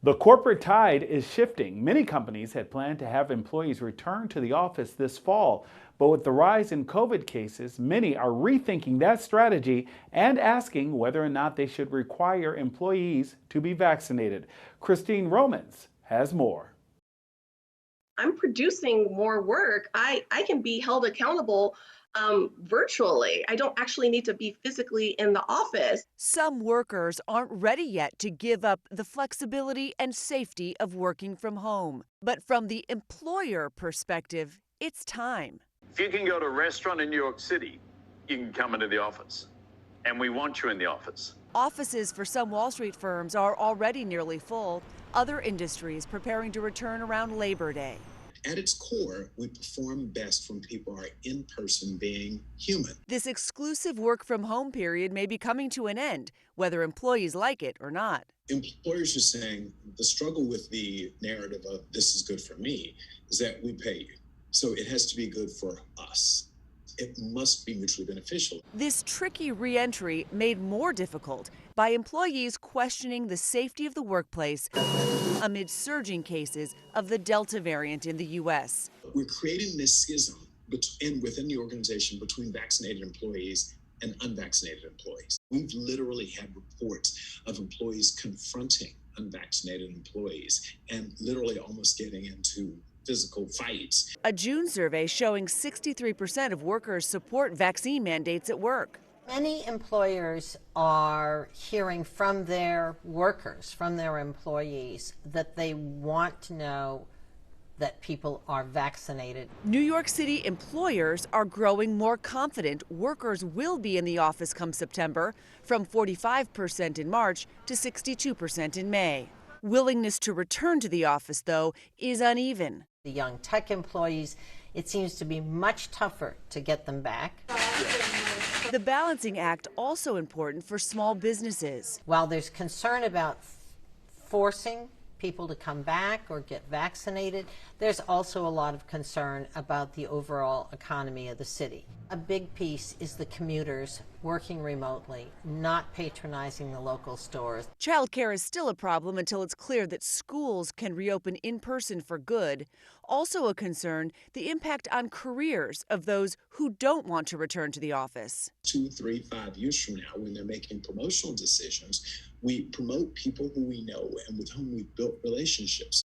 The corporate tide is shifting. Many companies had planned to have employees return to the office this fall, but with the rise in COVID cases, many are rethinking that strategy and asking whether or not they should require employees to be vaccinated. Christine Romans has more. I'm producing more work. I can be held accountable virtually. I don't actually need to be physically in the office. Some workers aren't ready yet to give up the flexibility and safety of working from home. But from the employer perspective, it's time. If you can go to a restaurant in New York City, you can come into the office. And we want you in the office. Offices for some Wall Street firms are already nearly full. Other industries preparing to return around Labor Day. At its core, we perform best when people are in person, being human. This exclusive work from home period may be coming to an end, whether employees like it or not. Employers are saying the struggle with the narrative of this is good for me is that we pay you. So it has to be good for us. It must be mutually beneficial. This tricky re-entry made more difficult by employees questioning the safety of the workplace amid surging cases of the Delta variant in the U.S. We're creating this schism within the organization between vaccinated employees and unvaccinated employees. We've literally had reports of employees confronting unvaccinated employees and literally almost getting into physical fights. A June survey showing 63% of workers support vaccine mandates at work. Many employers are hearing from their workers, from their employees, that they want to know that people are vaccinated. New York City employers are growing more confident workers will be in the office come September, from 45% in March to 62% in May. Willingness to return to the office, though, is uneven. The young tech employees, it seems to be much tougher to get them back. The balancing act also important for small businesses. While there's concern about forcing people to come back or get vaccinated, there's also a lot of concern about the overall economy of the city. A big piece is the commuters working remotely, not patronizing the local stores. Childcare is still a problem until it's clear that schools can reopen in person for good. Also a concern, the impact on careers of those who don't want to return to the office. 2, 3, 5 years from now, when they're making promotional decisions, we promote people who we know and with whom we've built relationships.